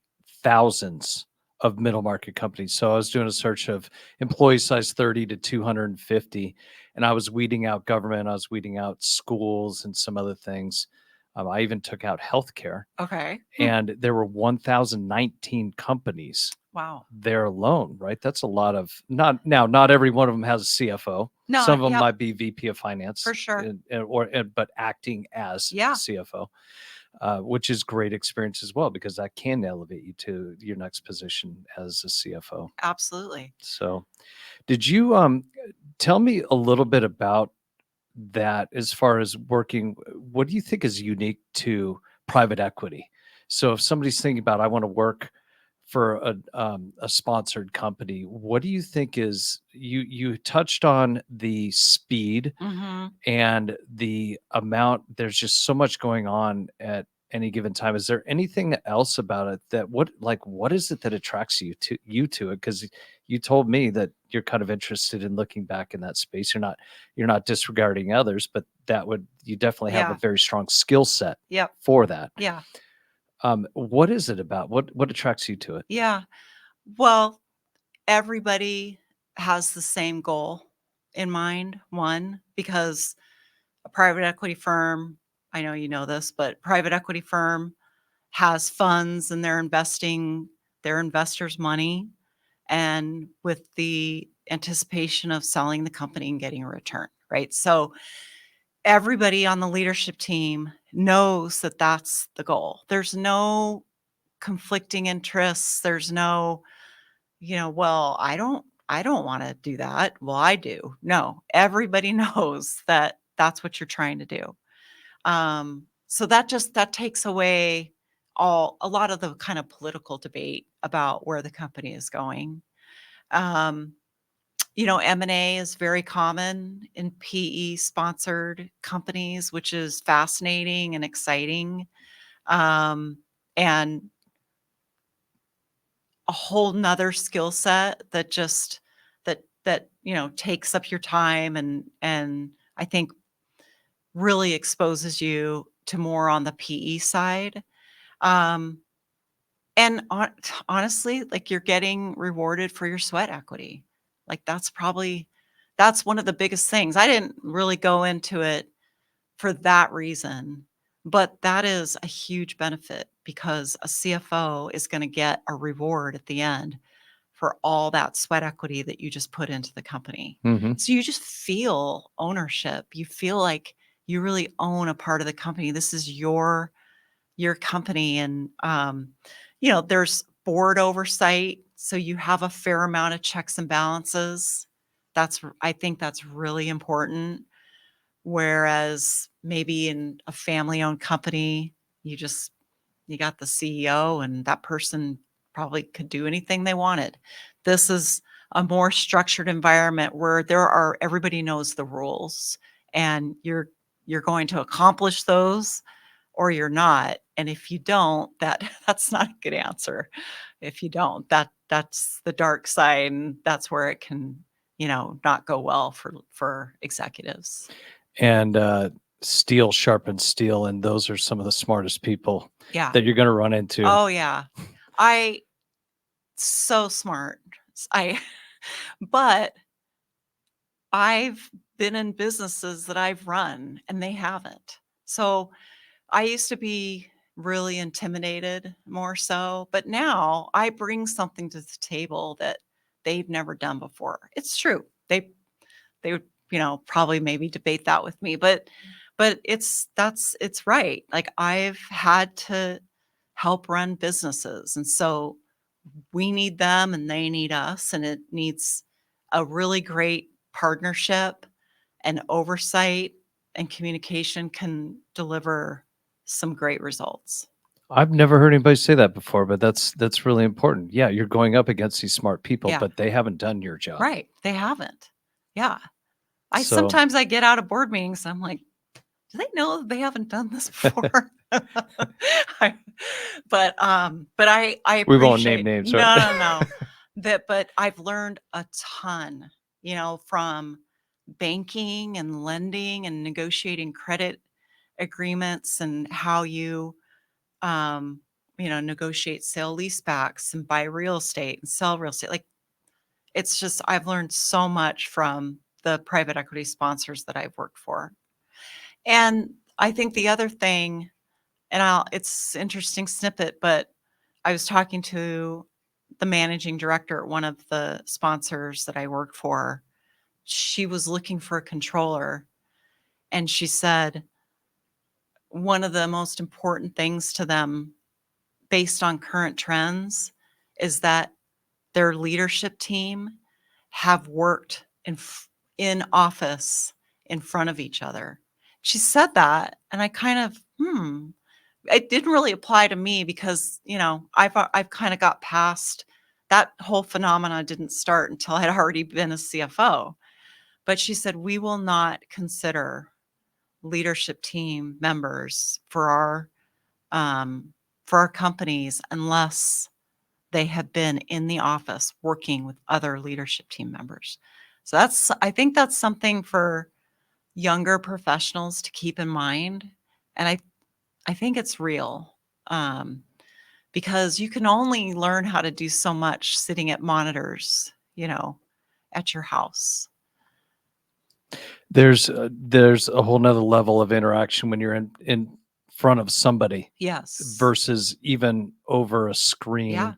thousands of middle market companies. So I was doing a search of employee size 30 to 250, and I was weeding out government. I was weeding out schools and some other things. I even took out healthcare, Okay. and there were 1,019 companies Wow. there alone, right? That's a lot of not every one of them has a CFO. No, Some of them yep, might be VP of finance for sure. but acting as Yeah. CFO, which is great experience as well, because that can elevate you to your next position as a CFO. Absolutely. So did you tell me a little bit about that as far as working? What do you think is unique to private equity? So if somebody's thinking about, I want to work for a sponsored company, what do you think is, you touched on the speed Mm-hmm. and the amount, there's just so much going on at any given time. Is there anything else about it that what is it that attracts you to it? Because you told me that you're kind of interested in looking back in that space. You're not disregarding others, but you definitely have a Yeah. very strong skill set Yep. for that. Yeah. What is it about? What attracts you to it? Yeah. Well, everybody has the same goal in mind. One, because a private equity firm, I know you know this, but private equity firm has funds and they're investing their investors' money, and with the anticipation of selling the company and getting a return, right? So everybody on the leadership team knows that that's the goal. There's no conflicting interests. There's no, well, I don't want to do that. Well, I do. No, everybody knows that that's what you're trying to do. So that takes away a lot of the kind of political debate about where the company is going. Um, M&A is very common in PE sponsored companies, which is fascinating and exciting. And a whole nother skill set that takes up your time and I think really exposes you to more on the PE side. Um, and honestly, like, you're getting rewarded for your sweat equity. Like, that's one of the biggest things. I didn't really go into it for that reason, but that is a huge benefit because a CFO is going to get a reward at the end for all that sweat equity that you just put into the company. Mm-hmm. So you just feel ownership. You feel like you really own a part of the company. This is your company. And there's board oversight, so you have a fair amount of checks and balances. I think that's really important. Whereas maybe in a family-owned company, you got the CEO and that person probably could do anything they wanted. This is a more structured environment where everybody knows the rules, and you're going to accomplish those or you're not. And if you don't, that's not a good answer. If you don't, that's the dark side, and that's where it can, not go well for executives. And steel sharpens steel, and those are some of the smartest people Yeah. that you're going to run into. Oh yeah. So smart. But I've been in businesses that I've run and they haven't. So I used to be really intimidated more so, but now I bring something to the table that they've never done before. It's true. They would, probably maybe debate that with me, but it's right. Like, I've had to help run businesses, and so we need them and they need us, and it needs a really great partnership, and oversight and communication can deliver some great results. I've never heard anybody say that before, but that's really important. Yeah, you're going up against these smart people, Yeah. but they haven't done your job. Right. They haven't. Yeah. So Sometimes I get out of board meetings, I'm like, do they know that they haven't done this before? But I we won't name appreciate, names, no, right? no, but I've learned a ton, from banking and lending and negotiating credit agreements and how you, negotiate sale leasebacks and buy real estate and sell real estate. Like, it's just, I've learned so much from the private equity sponsors that I've worked for. And I think the other thing, and it's interesting snippet, but I was talking to the managing director at one of the sponsors that I work for. She was looking for a controller, and she said one of the most important things to them based on current trends is that their leadership team have worked in office in front of each other. She said that, and I kind of, it didn't really apply to me because, I've kind of got past that whole phenomena. Didn't start until I'd already been a CFO. But she said, we will not consider leadership team members for our companies unless they have been in the office working with other leadership team members. So I think that's something for younger professionals to keep in mind. And I think it's real, because you can only learn how to do so much sitting at monitors, at your house. There's a whole nother level of interaction when you're in front of somebody Yes. versus even over a screen. Yeah.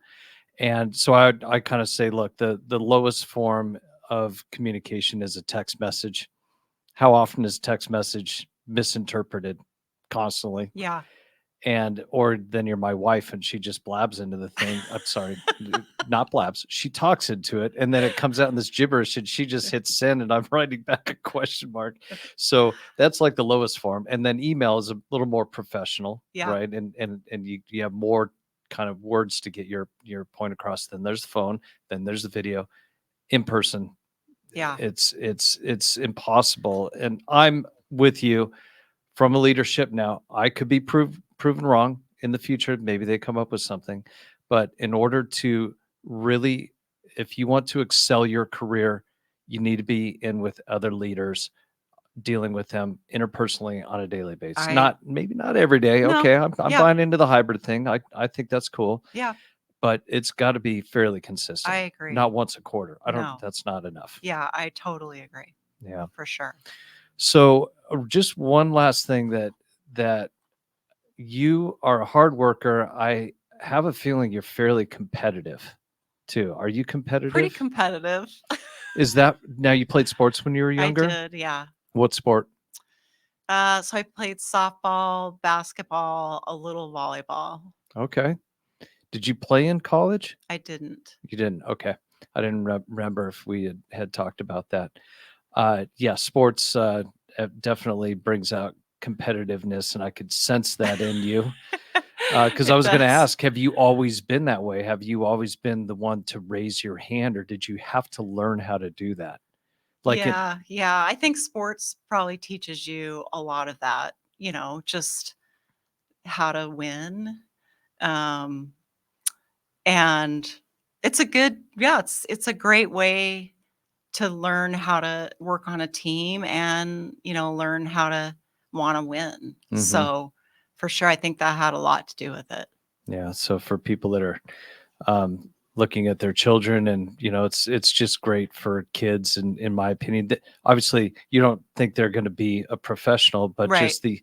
And so I kind of say, look, the lowest form of communication is a text message. How often is text message misinterpreted? Constantly. Yeah. Or then you're my wife and she just blabs into the thing. I'm sorry, not blabs. She talks into it and then it comes out in this gibberish and she just hits send and I'm writing back a question mark. So that's like the lowest form. And then email is a little more professional, Yeah. right? And you have more kind of words to get your point across. Then there's the phone, then there's the video. In person, Yeah. it's impossible. And I'm with you from a leadership now. I could be proven wrong in the future. Maybe they come up with something, but in order to really, if you want to excel your career, you need to be in with other leaders, dealing with them interpersonally on a daily basis. Maybe not every day. No. Okay, I'm Yeah. buying into the hybrid thing. I think that's cool. Yeah. But it's got to be fairly consistent. I agree. Not once a quarter. No. That's not enough. Yeah, I totally agree. Yeah. For sure. So just one last thing that you are a hard worker. I have a feeling you're fairly competitive too. Are you competitive? Pretty competitive. Is that now you played sports when you were younger? I did, yeah. What sport? So I played softball, basketball, a little volleyball. Okay. Did you play in college? I didn't. You didn't. Okay. I didn't remember if we had talked about that. Yeah, sports definitely brings out competitiveness, and I could sense that in you. Because I was going to ask, have you always been that way? Have you always been the one to raise your hand, or did you have to learn how to do that? Yeah. I think sports probably teaches you a lot of that, just how to win. And it's it's a great way to learn how to work on a team and, learn how to want to win. Mhm. So for sure, I think that had a lot to do with it. Yeah. So for people that are looking at their children, and it's just great for kids, and in my opinion, obviously you don't think they're going to be a professional, but Right. just the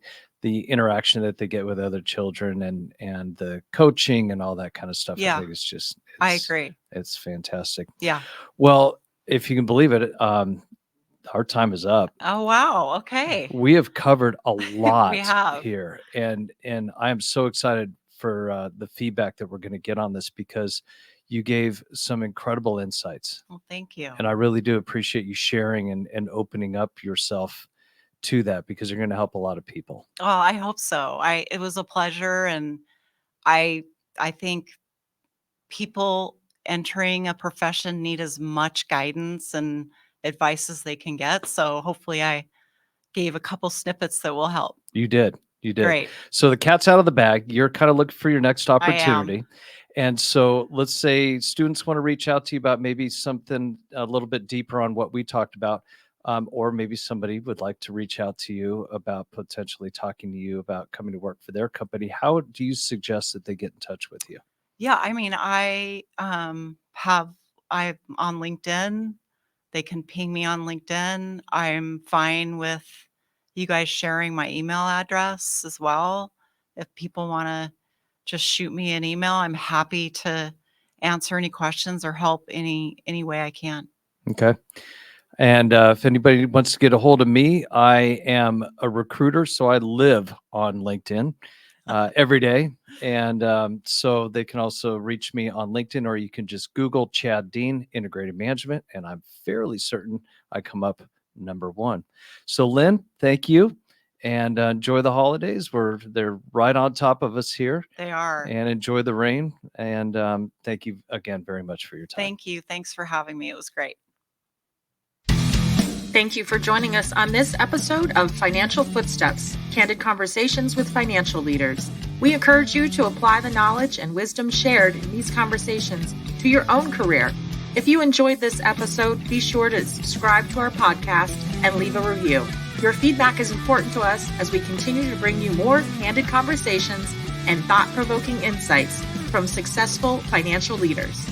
interaction that they get with other children and the coaching and all that kind of stuff. Yeah. I think I agree. It's fantastic. Yeah. Well, if you can believe it, our time is up. Oh, wow. Okay. We have covered a lot We have. here, and I am so excited for the feedback that we're going to get on this, because you gave some incredible insights. Well, thank you. And I really do appreciate you sharing and opening up yourself to that, because you're going to help a lot of people. Oh, I hope so. It was a pleasure, and I think people entering a profession need as much guidance and advice as they can get. So hopefully I gave a couple snippets that will help. You did. You did. Great. So the cat's out of the bag. You're kind of looking for your next opportunity. I am. And so let's say students want to reach out to you about maybe something a little bit deeper on what we talked about. Or maybe somebody would like to reach out to you about potentially talking to you about coming to work for their company. How do you suggest that they get in touch with you? Yeah, I mean, I'm on LinkedIn. They can ping me on LinkedIn. I'm fine with you guys sharing my email address as well. If people want to just shoot me an email, I'm happy to answer any questions or help any way I can. Okay. And if anybody wants to get a hold of me, I am a recruiter, so I live on LinkedIn every day. And so they can also reach me on LinkedIn, or you can just Google Chad Dean Integrated Management, and I'm fairly certain I come up number one. So Lynne, thank you, and enjoy the holidays. They're right on top of us here. They are. And enjoy the rain. And thank you again very much for your time. Thank you. Thanks for having me. It was great. Thank you for joining us on this episode of Financial Footsteps, Candid Conversations with Financial Leaders. We encourage you to apply the knowledge and wisdom shared in these conversations to your own career. If you enjoyed this episode, be sure to subscribe to our podcast and leave a review. Your feedback is important to us as we continue to bring you more candid conversations and thought-provoking insights from successful financial leaders.